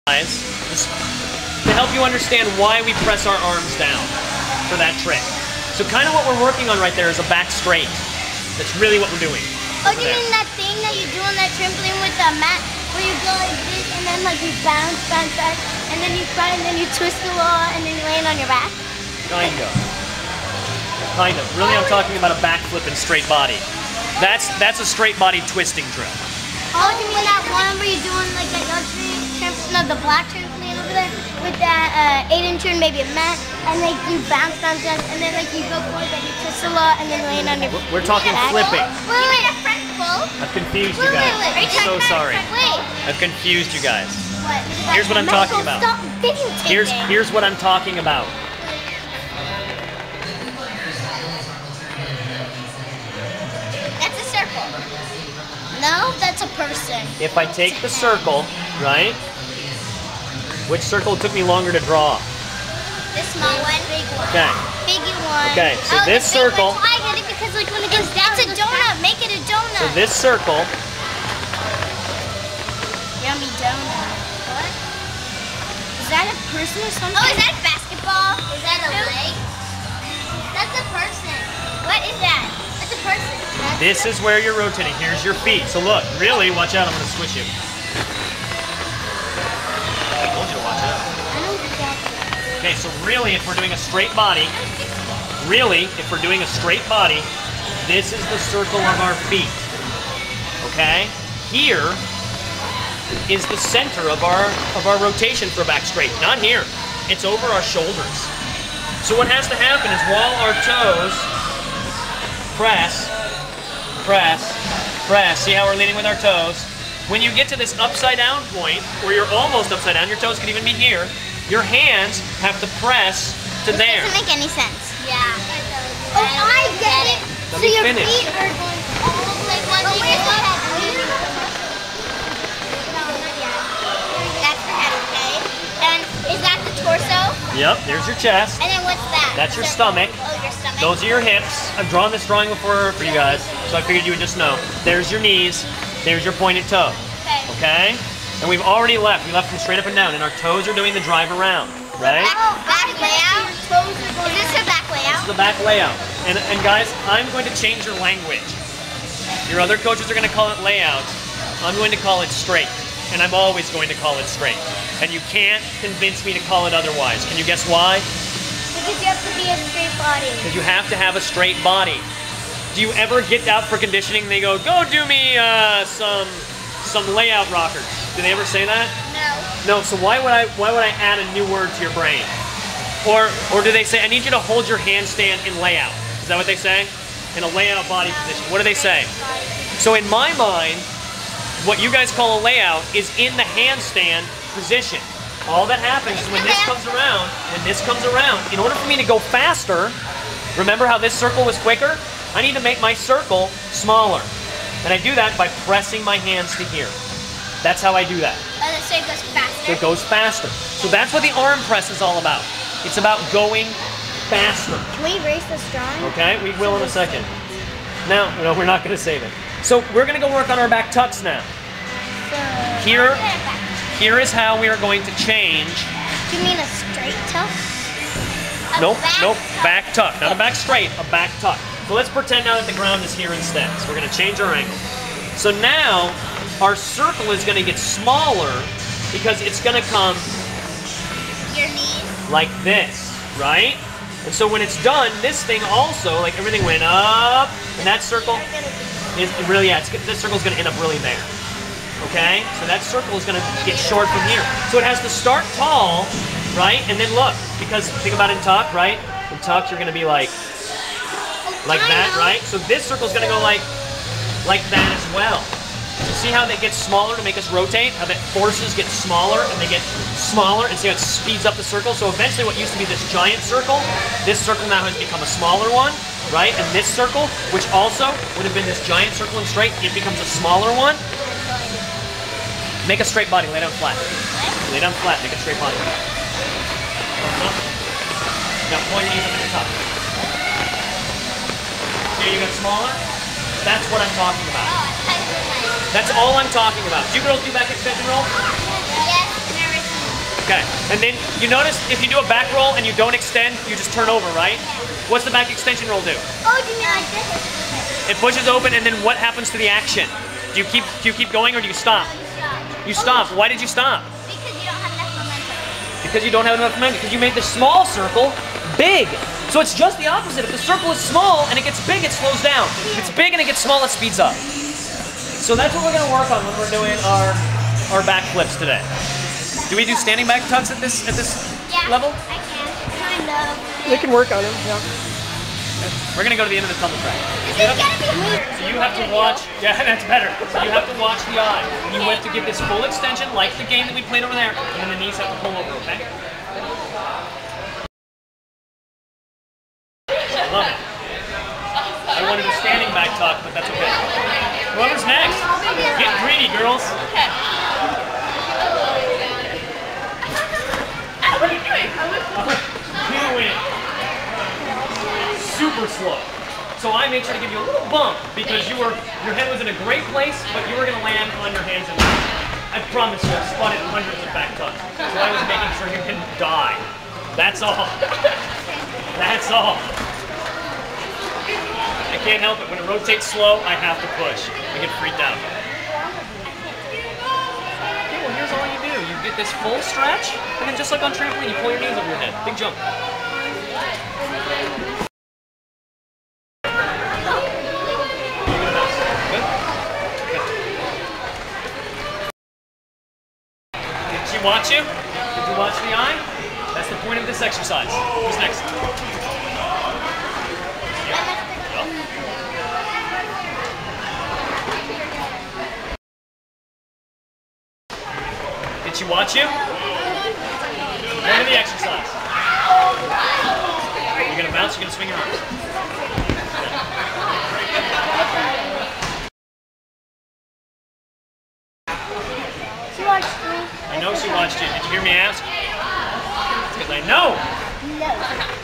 just to help you understand why we press our arms down for that trick. So kind of what we're working on right there is a back straight. That's really what we're doing. Oh, you mean that thing that you do on that trampoline with the mat, where you go like this and then like you bounce, and then you fly and then you twist the wall and then you land on your back? Kind of. Kind of. Really, I'm talking about a backflip and straight body. That's a straight body twisting drill. Oh, you mean that one where you're doing like that luxury trampoline, no, the black trampoline over there with that 8-inch and maybe a mat, and like you bounce, and then like you go forward, then you twist a lot, and then land on your back. We're talking flipping. Wait, a front full? I've confused you guys. I'm so sorry. Wait. I've confused you guys. What? Here's what I'm talking about. Stop videotaping. Here's what I'm talking about. That's a circle. No, that's a person. If I take the circle, right? Which circle took me longer to draw? This small one, big one. Okay. Big one. Okay, so this the big circle. one. I get it because like when it goes down, it's a donut. Make it a donut. So this circle. Yummy donut. What? Is that a person or something? Oh, is that basketball? Is that a leg? That's a person. What is that? That's a person. This is where you're rotating. Here's your feet. So look, really, watch out. I'm going to squish you. I told you to watch out. I know exactly. Okay, so really, if we're doing a straight body, this is the circle of our feet. Okay? Here is the center of our rotation for a back straight. Not here. It's over our shoulders. So what has to happen is while our toes press, see how we're leaning with our toes? When you get to this upside down point, where you're almost upside down, your toes can even be here, your hands have to press to there. Doesn't make any sense. Yeah. Oh, I get it. Let So me your finish. feet are going all like one thing. Where's the head? No, not yet. That's the head, okay? And is that the torso? Yep, there's your chest. And then what's that? That's your stomach. Oh, your stomach. Those are your hips. I've drawn this drawing before for you guys, so I figured you would just know. There's your knees. There's your pointed toe. Okay? And we've already left. We left them straight up and down, and our toes are doing the drive around, right? Back layout? Is this the back layout? This is the back layout. And guys, I'm going to change your language. Your other coaches are going to call it layout. I'm going to call it straight. And I'm always going to call it straight. And you can't convince me to call it otherwise. Can you guess why? Because you have to be a straight body. Because you have to have a straight body. Do you ever get out for conditioning and they go do me some layout rockers? Do they ever say that? No. No, so why would I add a new word to your brain? Or do they say, I need you to hold your handstand in layout? Is that what they say? In a layout body position. What do they say? So in my mind, what you guys call a layout is in the handstand position. All that happens is when this comes around, in order for me to go faster, remember how this circle was quicker? I need to make my circle smaller. And I do that by pressing my hands to here. That's how I do that. So it goes faster? So it goes faster. So that's what the arm press is all about. It's about going faster. Can we erase this drawing? Okay, we will in a second. No, we're not going to save it. So we're going to go work on our back tucks now. Here is how we are going to change. Do you mean a straight tuck? Nope, back tuck. Not a back straight, a back tuck. So let's pretend now that the ground is here instead. So we're going to change our angle. So now our circle is going to get smaller because it's going to come Your knees. like this, right? And so when it's done, this thing also, like everything went up, and that circle is really, this circle is going to end up really there. Okay? So that circle is going to get short from here. So it has to start tall, right? And then look, because think about in tuck, right? In tuck, you're going to be like that, right? So this circle is going to go like that as well. So see how they get smaller to make us rotate? How that forces get smaller and they get smaller, and see how it speeds up the circle? So eventually what used to be this giant circle, this circle now has become a smaller one, right? And this circle, which also would have been this giant circle and straight, it becomes a smaller one. Make a straight body, lay down flat. Lay down flat, make a straight body. Now point your knees up at the top. See how you got smaller? That's what I'm talking about. That's all I'm talking about. Do you girls do back extension roll? Yes, and everything. Okay, and then you notice if you do a back roll and you don't extend, you just turn over, right? What's the back extension roll do? Oh, do you mean like this? It pushes open, and then what happens to the action? Do you keep going, or do you stop? You stop. Why did you stop? Because you don't have enough momentum. Because you don't have enough momentum. Because you made the small circle big. So it's just the opposite. If the circle is small and it gets big, it slows down. If it's big and it gets small, it speeds up. So that's what we're going to work on when we're doing our back flips today. Do we do standing back tucks at this level? I can. Kind of. They can work on them, yeah. We're going to go to the end of the tumble track. This is gonna be weird. So you have to watch, yeah, that's better. So you have to watch the eye. You have to give this full extension, like the game that we played over there, and then the knees have to pull over, okay? I love it. I wanted a standing back tuck, but that's okay. Whoever's next, get greedy, girls. What are you doing? Doing super slow. So I made sure to give you a little bump because your head was in a great place, but you were going to land on your hands and knees. I promise you, I've spotted hundreds of back tucks. So I was making sure you didn't die. That's all. That's all. I can't help it. When it rotates slow, I have to push. I get freaked out. Okay, well here's all you do. You get this full stretch, and then just like on trampoline, you pull your knees over your head. Big jump. Watch you? Did you watch the eye? That's the point of this exercise. Who's next? Did she watch you? Go to the exercise. You're gonna bounce, you're gonna swing your arms. She watched me. I know she watched you. Did you hear me ask? It's because I know. No.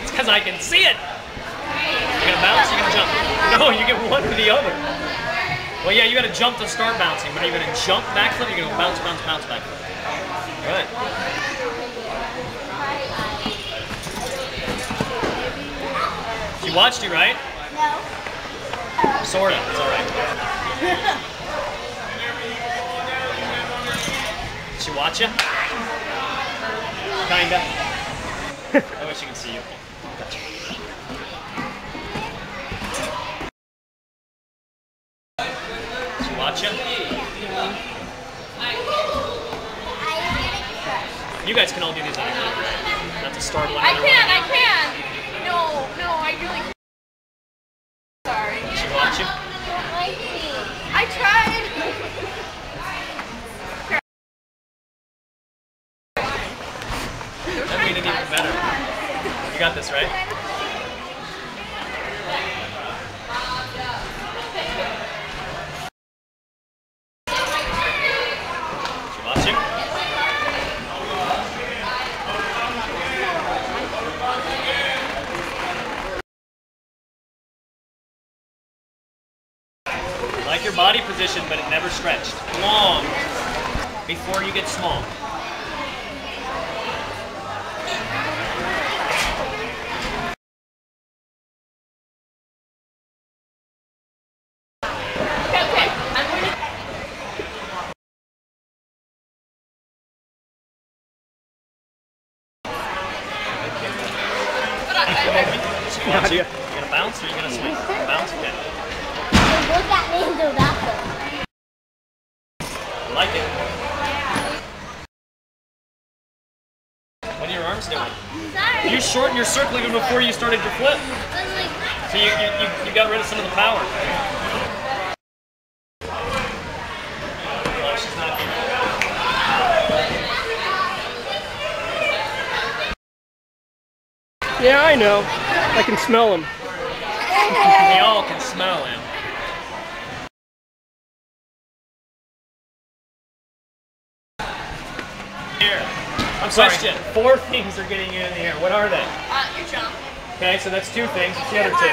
It's because I can see it. You're gonna bounce, you're gonna jump. No, you get one or the other. Well, yeah, you gotta jump to start bouncing, but are you gonna jump backflip? You're gonna bounce, bounce, bounce backflip. Good. She watched you, right? No. Sorta. It's all right. She watch you? Kinda. I wish you could see you. She watch you? You guys can all do these on your own. Not to start one. I can. No, I really can't. Sorry. She watch you? I tried. That made it even better. You got this, right? She watch you? Like your body position, but it never stretched. Long before you get small. Watch you. You gonna bounce or you gonna swing? Bounce, okay. Look at me and do that. I like it. What are your arms doing? Sorry. You shortened your circle even before you started your flip. So you got rid of some of the power. Oh, she's not here. Yeah, I know. I can smell them. We all can smell him. Here. Question. 4 things are getting you in the air. What are they? Your jump. Okay, so that's 2 things. What's the other 2?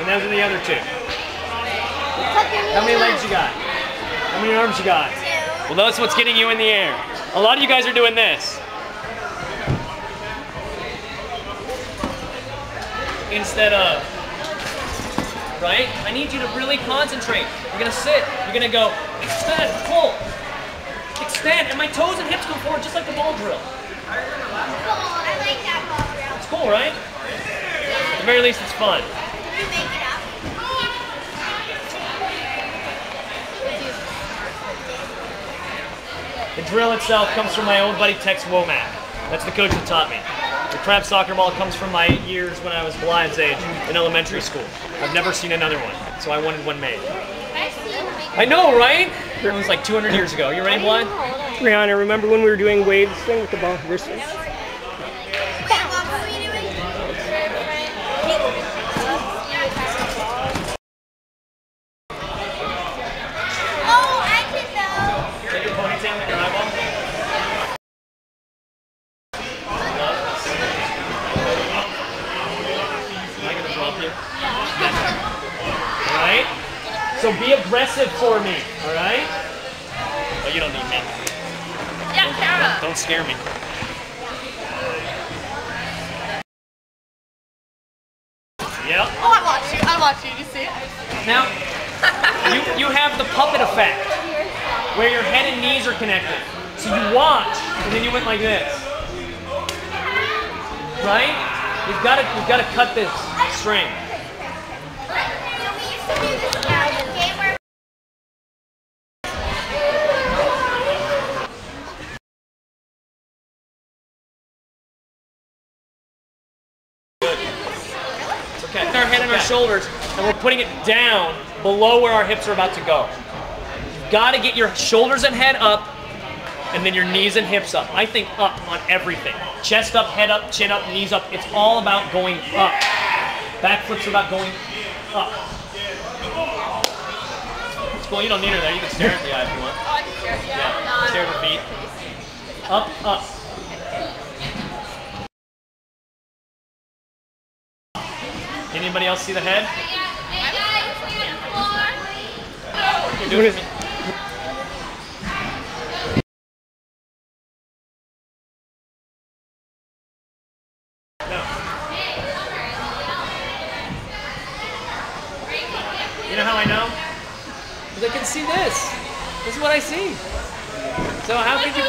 And those are the other 2. How many legs you got? How many arms you got? Well, that's what's getting you in the air. A lot of you guys are doing this. instead of, right? I need you to really concentrate. You're gonna sit, you're gonna go, extend, pull, extend, and my toes and hips go forward just like the ball drill. I like that ball drill. It's cool, right? At the very least, it's fun. Can you make it up? The drill itself comes from my old buddy Tex Womack. That's the coach that taught me. The crab soccer ball comes from my years when I was Blind's age in elementary school. I've never seen another one, so I wanted one made. I know, right? It was like 200 years ago. You ready, Blind? Rihanna, remember when we were doing Wade's thing with the ball? This Wait, what were we doing? Oh, I can know. Take your ponytail and your eyeball. Am I gonna drop you? Alright? So be aggressive for me, alright? Oh, you don't need me. Yeah, Kara. Don't scare me. Yep. Oh, I watched you. I watched you. Did you see it? Now, you have the puppet effect, where your head and knees are connected. So you watch, and then you went like this. Right? You've got to cut this string. So we used to do this game where Okay. Our head and our shoulders, and we're putting it down below where our hips are about to go. You've got to get your shoulders and head up, and then your knees and hips up. I think up on everything. Chest up, head up, chin up, knees up. It's all about going up. Back flips are about going up. It's cool. You don't need her there. You can stare at the eye if you want. Oh, I can stare. Yeah. Stare at the feet. Up, up. Anybody else see the head? You're doing it. No. You know how I know? Because I can see this. This is what I see. So how could you?